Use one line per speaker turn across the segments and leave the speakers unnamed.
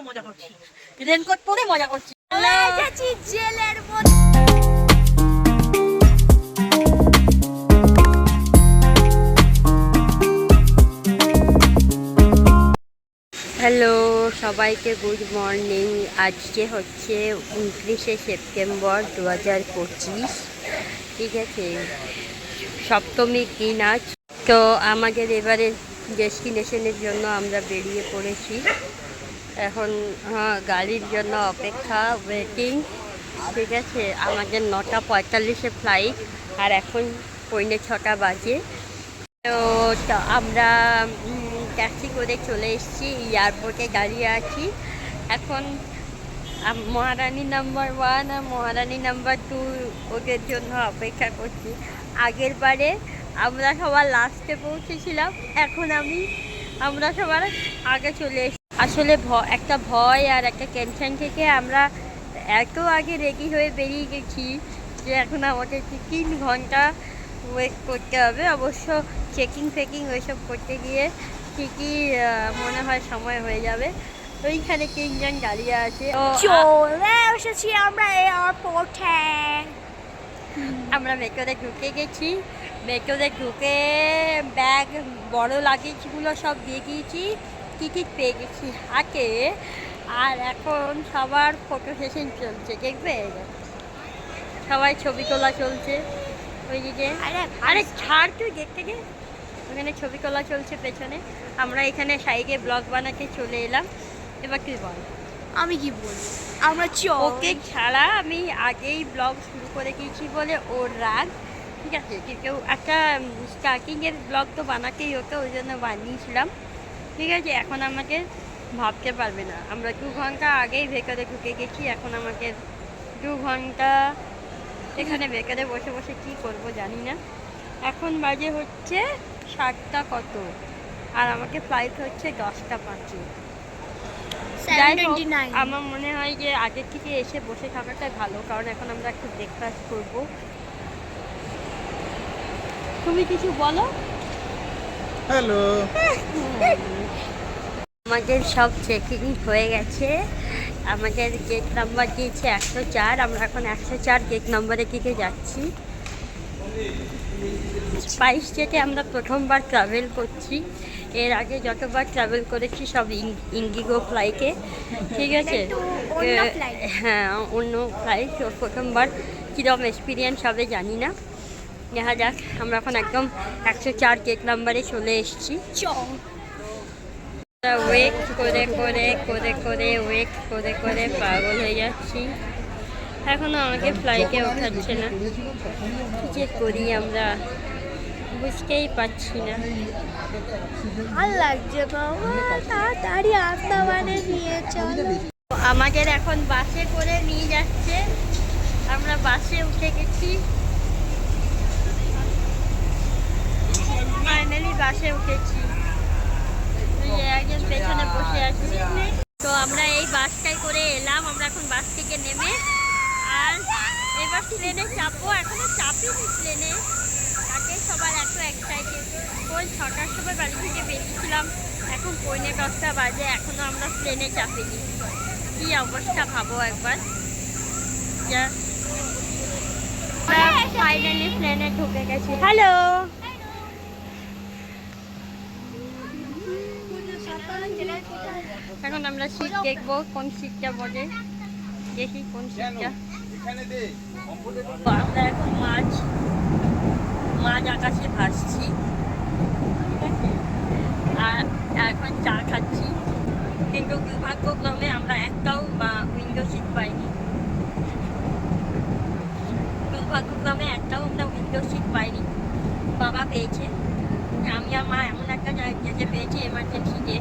মজা করছি, রেনকোট পরে মজা করছি।
জেলের মধ্যে
হ্যালো সবাইকে, গুড মর্নিং। আজকে হচ্ছে 29শে সেপ্টেম্বর 2025, ঠিক আছে, সপ্তমীর দিন আজ। তো আমাদের এবারে ডেস্টিনেশনের জন্য আমরা বেরিয়ে পড়েছি। এখন গাড়ির জন্য অপেক্ষা, ওয়েটিং, ঠিক আছে। আমাদের 9:45-এ ফ্লাইট, আর এখন 6:45 বাজে। তো আমরা ট্যাক্সি করে চলে এসেছি, এয়ারপোর্টে দাঁড়িয়ে আছি। এখন মহারানী নাম্বার 1 আর মহারানী নাম্বার 2 ওদের জন্য অপেক্ষা করছি। আগের বারে আমরা সবার লাস্টে পৌঁছেছিলাম, এখন আমরা সবার আগে চলে এসেছি। আসলে একটা ভয় আর একটা টেনশন থেকে আমরা এত আগে রেডি হয়ে বেরিয়ে গেছি যে এখন আমাকে 3 ঘন্টা ওয়েট করতে হবে। অবশ্য চেকিং ওইসব করতে গিয়ে ঠিকই মনে হয় সময় হয়ে যাবে। ওইখানে 3 জন দাঁড়িয়ে আছে।
চলে এসেছি আমরা এয়ারপোর্টে।
আমরা মেট্রোতে ঢুকে গেছি। মেট্রোতে ঢুকে ব্যাগ, বড় লাগেজগুলো সব দিয়ে গিয়েছি, টিকিট পেয়ে গেছি হাতে। আর এখন সবার ফটো সেশন চলছে, দেখবে সবাই ছবি তোলা চলছে ওইদিকে। আরে ছাড়, তুই দেখতে গে, ওখানে ছবি তোলা চলছে পেছনে। আমরা এখানে সাইডে ব্লগ বানাতে চলে এলাম। এবার তুই বল।
আমি কি বলবো, আমরা
ওকে ছাড়া আমি আগেই ব্লগ শুরু করে দিয়েছি বলে ওর রাগ, ঠিক আছে। কেউ একটা স্টার্টিংয়ের ব্লগ তো বানাতেই হতো, ওই জন্য বানিয়েছিলাম, ঠিক আছে। এখন আমাকে ভাবতে পারবে না, আমরা 2 ঘন্টা আগেই ভেতরে ঢুকে গেছি। এখন আমাকে 2 ঘন্টা এখানে বেকারে বসে বসে কী করবো জানি না। এখন বাজে হচ্ছে 7টা কত, আর আমাকে ফ্লাইট হচ্ছে 10টা 5-এ। যাই হোক, আমার মনে হয় যে আগের থেকে এসে বসে থাকাটাই ভালো, কারণ এখন আমরা একটু ব্রেকফাস্ট করবো। তুমি কিছু বলো।
হ্যালো।
আমাদের সব চেকিং হয়ে গেছে। আমাদের গেট নাম্বার দিয়েছে 104। আমরা এখন 104 গেট নাম্বারের দিকে যাচ্ছি। স্পাইস জেটে আমরা প্রথমবার ট্রাভেল করছি। এর আগে যতবার ট্রাভেল করেছি সব ইন্ডিগো ফ্লাইটে, ঠিক আছে। হ্যাঁ, অন্য ফ্লাইট। প্রথমবার কীরকম এক্সপিরিয়েন্স হবে জানি না, দেখা যাক। আমরা এখন একদম 104 গেট নাম্বারে চলে এসেছি। ওয়েট করে পাগল হয়ে যাচ্ছি। এখনও আমাকে ফ্লাইটে ওঠাচ্ছে না, কী যে করি আমরা বুঝতেই পারছি না।
ভাল লাগছে বাবা, তাড়াতাড়ি আন্দামানে নিয়ে চলো।
আমাদের এখন বাসে করে নিয়ে যাচ্ছে, আমরা বাসে উঠে গেছি। ফাইনালি বাসে উঠেছি, একজন পেছনে বসে আছি। তো আমরা এই বাসটাই করে এলাম। আমরা এখন বাস থেকে নেমে আর এবার প্লেনে চাপবো। এখনো চাপিনি প্লেনে, তাকে সবার এত এক্সাইটেড। ওই 6টার সময় বাড়ি থেকে বেরিয়েছিলাম, এখন 9:45 বাজে, এখনো আমরা প্লেনে চাপিনি। কি অবস্থা ভাবো একবার। ফাইনালি প্লেনে ঢুকে গেছি। হ্যালো, এখন আমরা সিট দেখবো, কোন সিটটা বলে, দেখি কোন সিটটা। আমরা এখন মাঝ আকাশে ভাসছি, ঠিক আছে। আর এখন চা খাচ্ছি, কিন্তু দুর্ভাগ্যক্রমে আমরা একটাও উইন্ডো সিট পাইনি। বাবা পেয়েছে, আমি আর মা এমন একটা জায়গাতে পেয়েছি এমার্জেন্সিতে,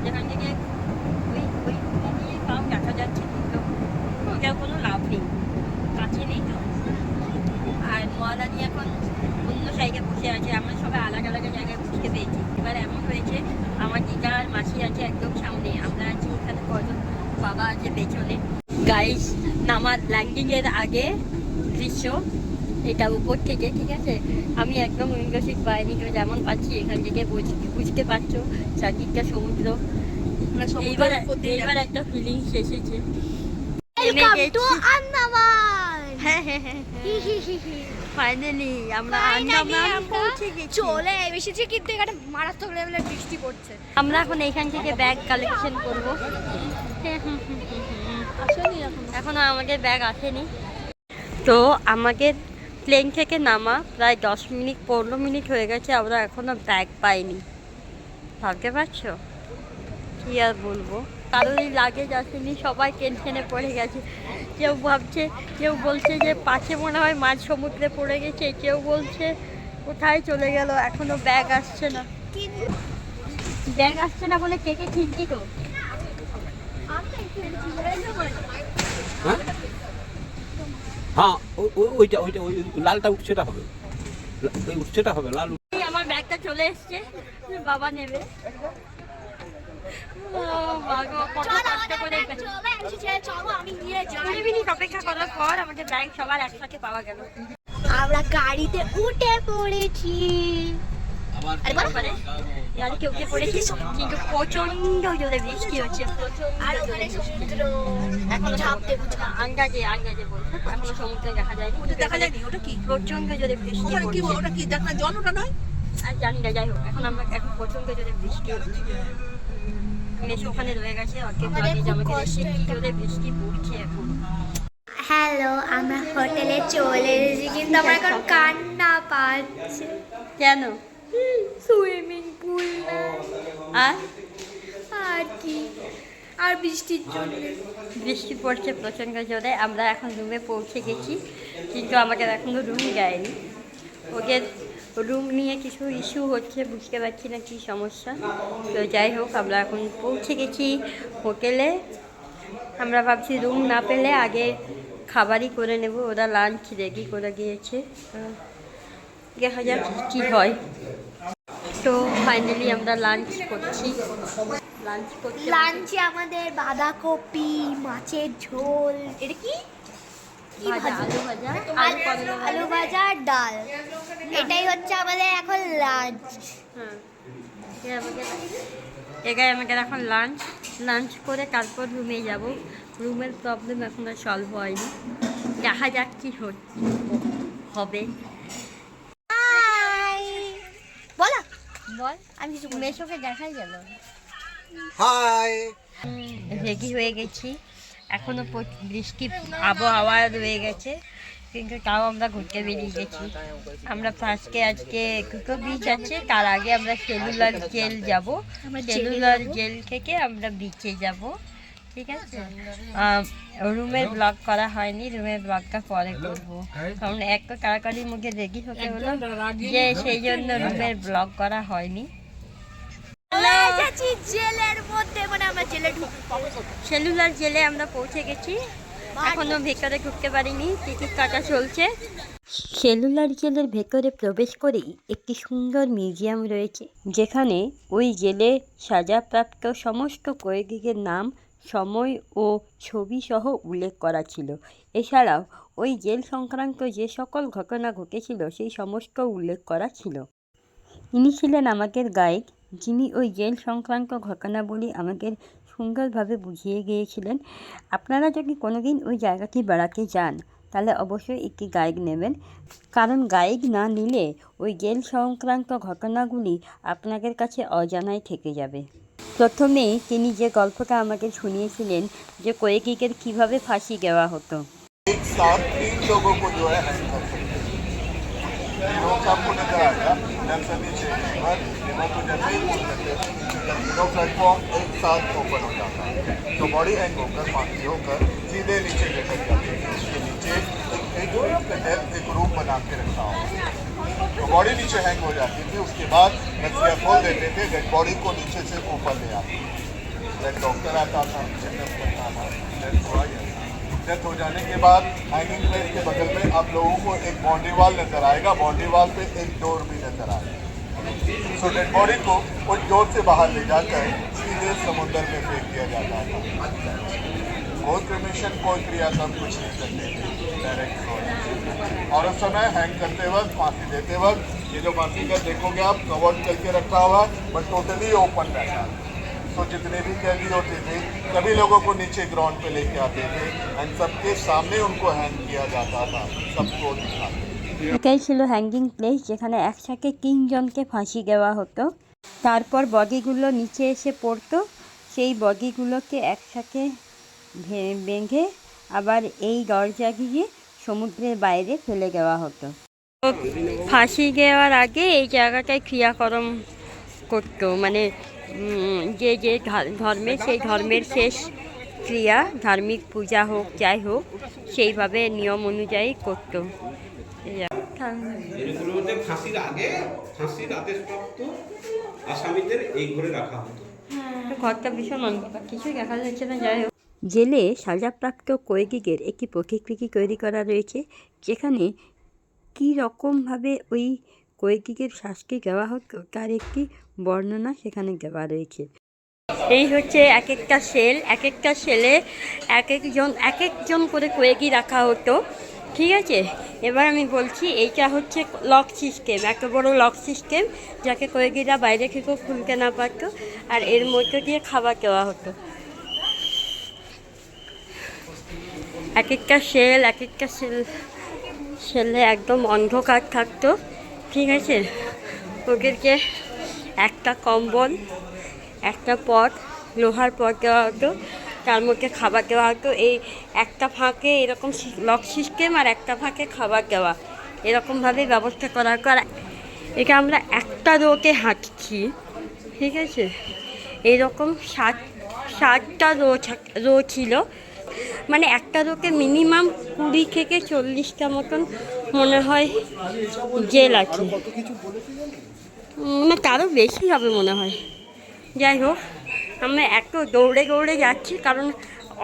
যেখান থেকে ওই পাও দেখা যাচ্ছে, কিন্তু ওটার কোনো লাভ নেই, কাছে নেই তো। আর মহারানী এখন অন্য সাইডে বসে আছে, আমরা সবাই আলাদা জায়গায় বসতে পেয়েছি। এবার এমন হয়েছে, আমার দিদা আর মাসি আছে একদম সামনে, আমরা আছি এখানে কজন, বাবা আছে পেছনে। গাইস, নামার ল্যান্ডিংয়ের আগে দৃশ্য, এটা উপর থেকে, ঠিক আছে? আমি একদম উইন্ডো সিট পাইনি, তো যেমন পাচ্ছি এখান থেকে বুঝতে পারছো চারদিকটা সমুদ্র। এইবার একটা ফিলিংস এসেছে।
Welcome to Andaman.
হ্যাঁ হ্যাঁ হ্যাঁ, ফাইনালি আমরা আন্দামান পৌঁছে গেছি।
চলে এসেছি, কিন্তু এখানে মারাত্মক লেভেলের বৃষ্টি পড়ছে।
আমরা এখন এখান থেকে ব্যাগ কালেকশন করব। এখনো আমাদের ব্যাগ আসেনি। তো আমাদের প্লেন থেকে নামা প্রায় 10-15 মিনিট হয়ে গেছে, আমরা এখনো ব্যাগ পাইনি। ভাবতে পারছো? কি আর বলবো, কারোরই লাগেজ আসেনি, সবাই টেনশনে পড়ে গেছে। কেউ ভাবছে, কেউ বলছে যে পাশে মনে হয় মাঝ সমুদ্রে পড়ে গেছে, কেউ বলছে কোথায় চলে গেল, এখনো ব্যাগ আসছে না। ব্যাগ আসছে না বলে কে চিন্তিত।
হ্যাঁ ওইটা ওইটা ওই লালটা উঠছেটা হবে, ওই উঠছেটা হবে লাল।
আমার ব্যাগটা চলে এসছে, বাবা নেবে। অপেক্ষা করার পর আমাদের ব্যাগ সবার একসাথে পাওয়া গেল।
আমরা গাড়িতে উঠে পড়েছি।
গাড়িতে উঠে পড়েছি, কিন্তু প্রচন্ড জোরে বৃষ্টি হচ্ছে।
আর ওখানে সমুদ্র এখন ঝাপতে
আন্দাজে বলছে, এখনো সমুদ্র দেখা যায়নি।
দেখা যায়নি ওটা কি?
প্রচন্ড জোরে বৃষ্টি
ওটা কি
হচ্ছে।
ওটা কি দেখ না, জল ওটা নয়?
আর জানি না, যাই হোক এখন প্রচন্ড জোরে বৃষ্টি হচ্ছে। মেসো ওখানে রয়ে গেছে, অর্ধেক লাগেজ আমাকে দেখছে কি জোরে বৃষ্টি পড়ছে এখন।
হ্যালো, আমরা হোটেলে চলে এসেছি, কিন্তু আমরা এখন কান্না পাচ্ছে।
কেন?
সুইমিং পুল
আর
কি, আর বৃষ্টির জন্য।
বৃষ্টি পড়ছে প্রচণ্ড জোরে। আমরা এখন রুমে পৌঁছে গেছি, কিন্তু আমাকে এখনও রুম দেয়নি। ওদের রুম নিয়ে কিছু ইস্যু হচ্ছে, বুঝতে পারছি না কী সমস্যা। তো যাই হোক, আমরা এখন পৌঁছে গেছি হোটেলে। আমরা ভাবছি রুম না পেলে আগে খাবারই করে নেব, ওরা লাঞ্চ রেডি করে দিয়েছে। দেখা যাক কী হয়। তো ফাইনালি আমরা লাঞ্চ করছি।
লাঞ্চে আমাদের বাঁধাকপি, মাছের ঝোল, এটা কি আলু ভাজা আর ডাল, এটাই হচ্ছে আমাদের এখন লাঞ্চ।
হ্যাঁ, এগাই আমাদের এখন লাঞ্চ করে তারপর রুমে যাব। রুমের প্রবলেম এখন আর সলভ হয়নি, দেখা যাক কী হবে। বল, আমি কিছু মেশোকে দেখাই গেল।
হাই,
রেডি হয়ে গেছি, এখনো বৃষ্টি আবহাওয়া রয়ে গেছে, কিন্তু তাও আমরা ঘুরতে বেরিয়ে গেছি। আমরা ফার্স্টে আজকে কুকো বিচ আছে, তার আগে আমরা সেলুলার জেল যাব। সেলুলার জেল থেকে আমরা বিচে যাব, ঠিক আছে? রুমের ব্লগ করা হয়নি, রুমের ব্লগটা পরে করবো, কারণ এক তো তাড়াতাড়ির মধ্যে রেডি হতে হলো, যে সেই জন্য রুমের ব্লগ করা হয়নি।
জেলের মধ্যে, মানে আমরা জেলে
সেলুলার জেলে আমরা পৌঁছে গেছি, এখনো ভেতরে ঢুকতে পারিনি, টিকিট কাটা চলছে। সেলুলার জেলের ভেতরে প্রবেশ করেই একটি সুন্দর মিউজিয়াম রয়েছে, যেখানে ওই জেলে সাজাপ্রাপ্ত সমস্ত কয়েদিদের নাম, সময় ও ছবি সহ উল্লেখ করা ছিল। এছাড়াও ওই জেল সংক্রান্ত যে সকল ঘটনা ঘটেছিল সেই সমস্ত উল্লেখ করা ছিল। ইনি ছিলেন আমাদের গাইড, যিনি ওই জেল সংক্রান্ত ঘটনাবলী আমাদের সুন্দরভাবে বুঝিয়ে গিয়েছিলেন। আপনারা যদি কোনোদিন ওই জায়গাটি বেড়াতে যান, তাহলে অবশ্যই একটি গাইড নেবেন, কারণ গাইড না নিলে ওই জেল সংক্রান্ত ঘটনাগুলি আপনাদের কাছে অজানাই থেকে যাবে। প্রথমে তিনি যে গল্পটা আমাকে শুনিয়েছিলেন, যে কয়েদিদের কীভাবে ফাঁসি দেওয়া হতো।
प्लेटफॉर्म एक साथ ओपन हो जाता है, तो बॉडी हैंग होकर फांसी होकर सीधे नीचे लटक जाती है। इसके नीचे एक रूम बना के रखा हुआ, तो बॉडी नीचे हैंग हो जाती थी। उसके बाद नसिया खोल देते थे, डेड बॉडी को नीचे से ऊपर ले आते। डेड डॉक्टर आता था, चेकअप करता था, डेथ हो जाने के बाद हैंगिंग प्लेस के बगल में आप लोगों को एक बाउंड्री वाल नजर आएगा, बाउंड्री वाल पे एक डोर भी नजर आएगा। तो डेड बॉडी को उस डोर से बाहर ले जाकर सीधे समुद्र में फेंक दिया जाता था। घोर क्रेमेशन कोई क्रियाक्रम कुछ नहीं करते थे, डायरेक्ट और उस समय हैंग करते वक्त, फांसी देते वक्त, ये जो फांसी का देखोगे आप कवर्ड करके रखा हुआ बट टोटली ओपन रहता है। तो जितने भी कैदी होते थे सभी लोगों को नीचे ग्राउंड पे लेके आते थे एंड सबके सामने उनको हैंग किया जाता था, सबको दिखाते।
এটাই ছিল হ্যাঙ্গিং প্লেস, যেখানে একসাথে 3 জনকে ফাঁসি দেওয়া হতো। তারপর বডিগুলো নিচে এসে পড়তো, সেই বডিগুলোকে একসাথে বেঁধে আবার এই দরজা দিয়ে সমুদ্রের বাইরে ফেলে দেওয়া হতো। ফাঁসি দেওয়ার আগে এই জায়গাটায় ক্রিয়াকর্ম করতো, মানে যে যে ধর্মে সেই ধর্মের শেষ ক্রিয়া, ধার্মিক পূজা হোক যাই হোক, সেইভাবে নিয়ম অনুযায়ী করতো।
এগুলোর মধ্যে ফাঁসির আগে ফাঁসির আদেশপ্রাপ্ত আসামিদের এই ঘরে রাখা হতো।
ঘরটা ভীষণ অন্ধকার, কিছুই দেখা যাচ্ছে না। যাই হোক, জেলে সাজাপ্রাপ্ত কয়েদিদের একটি প্রতিকৃতি তৈরি করা রয়েছে, যেখানে কী রকমভাবে ওই কয়েদিদের শাস্তি দেওয়া হতো তার একটি বর্ণনা সেখানে দেওয়া রয়েছে। এই হচ্ছে এক একটা সেল, এক একটা সেলে এক একজন করে কয়েদি রাখা হতো, ঠিক আছে। এবার আমি বলছি, এইটা হচ্ছে লক সিস্টেম, এত বড় লক সিস্টেম যাকে কয়েদিরা বাইরে থেকেও খুলতে না পারতো, আর এর মধ্যে দিয়ে খাবার দেওয়া হতো। এক একটা সেলে একদম অন্ধকার থাকতো, ঠিক আছে। ওদেরকে একটা কম্বল, একটা পট, লোহার পট দেওয়া হতো, তার মধ্যে খাবার দেওয়া হতো। এই একটা ফাঁকে এরকম লক সিস্টেম আর একটা ফাঁকে খাবার দেওয়া, এরকমভাবে ব্যবস্থা করা হতো। আর এটা আমরা একটা রোতে হাঁটছি, ঠিক আছে। এইরকম ষাটটা রো ছিল, মানে একটা রোতে মিনিমাম 20 থেকে 40টা মতন মনে হয় জেল আছে, মানে তারও বেশি হবে মনে হয়। যাই হোক, আমরা এত দৌড়ে যাচ্ছি কারণ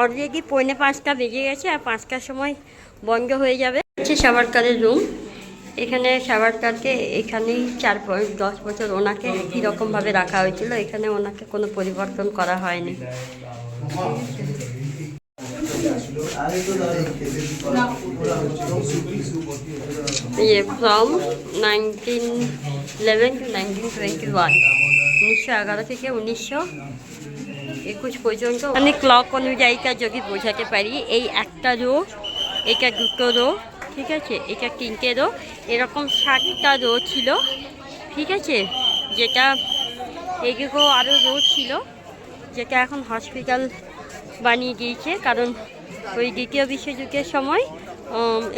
অলরেডি 4:45 বেজে গেছে, আর 5টার সময় বন্ধ হয়ে যাবে। হচ্ছে সাভারকারের রুম, এখানে সাভারকারকে এখানেই 10 বছর ওনাকে কীরকমভাবে রাখা হয়েছিল, এখানে ওনাকে কোনো পরিবর্তন করা হয়নি। ফ্রম 1911 to 1921, 1911 থেকে 1921 পর্যন্ত। আমি ক্লক অনুযায়ীটা যদি বোঝাতে পারি, এই একটা রো, এটা 2টো রো, ঠিক আছে, এটা 3টে রো, এরকম 7টা রো ছিল, ঠিক আছে। যেটা এদিকেও আরও রো ছিল, যেটা এখন হসপিটাল বানিয়ে দিয়েছে, কারণ ওই দ্বিতীয় বিশ্বযুদ্ধের সময়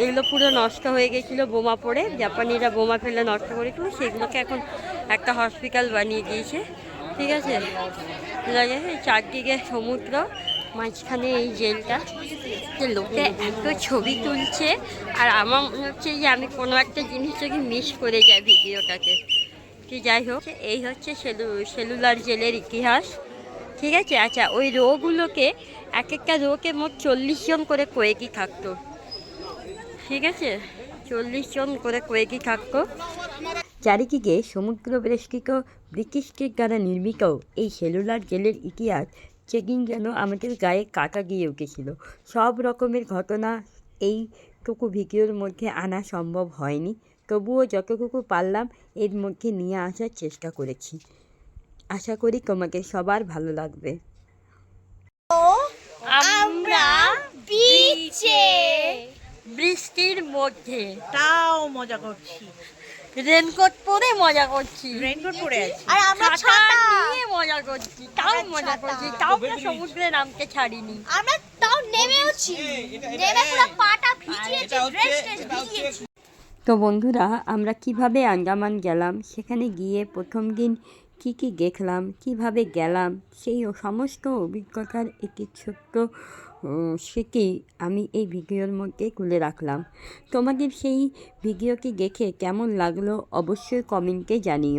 এগুলো পুরো নষ্ট হয়ে গেছিলো বোমা পড়ে, জাপানিরা বোমা ফেলে নষ্ট করেছিল, সেগুলোকে এখন একটা হসপিটাল বানিয়ে দিয়েছে, ঠিক আছে। চারদিকে সমুদ্র, মাঝখানে এই জেলটা। লোকে এত ছবি তুলছে, আর আমার মনে হচ্ছে যে আমি কোনো একটা জিনিস যদি মিস করে যাই ভিডিওটাকে। যাই হোক, এই হচ্ছে সেলুলার জেলের ইতিহাস, ঠিক আছে। আচ্ছা, ওই রোগুলোকে এক একটা রোকে মোট 40 জন করে কয়েদি থাকতো, ঠিক আছে, 40 জন করে কয়েদি থাকতো। চারিদিকে সমুদ্র বেষ্টিত ব্রিটিশদের দ্বারা নির্মিত এই সেলুলার জেলের ইতিহাস চেকিং যেন আমাদের গায়ে কাটা দিয়ে উঠেছিল। সব রকমের ঘটনা এইটুকু ভিডিওর মধ্যে আনা সম্ভব হয়নি, তবুও যতটুকু পারলাম এর মধ্যে নিয়ে আসার চেষ্টা করেছি। আশা করি তোমাদের সবার ভালো লাগবে। আমরা বিচে বৃষ্টির মধ্যে
তাও মজা করছি,
রেনকোট পরে মজা করছি,
রেইনকোট পরে আছি,
আর আমরা ছাতা
নিয়ে মজা করছি, তাও মজা করছি, তাও সমুদ্রে নামতে ছাড়িনি।
আমরা তাও নেমেওছি, নেমে পুরো পাটা ভিজিয়েছি, ড্রেস ভিজিয়েছি।
তো বন্ধুরা, আমরা কিভাবে আন্দামান গেলাম, সেখানে গিয়ে প্রথম দিন কী কী দেখলাম, কিভাবে গেলাম, সেই সমস্ত অভিজ্ঞতার একটি ছোট্ট স্মৃতি আমি এই ভিডিওর মধ্যে তুলে রাখলাম। তোমাদের সেই ভিডিওটি দেখে কেমন লাগলো অবশ্যই কমেন্টে জানিও।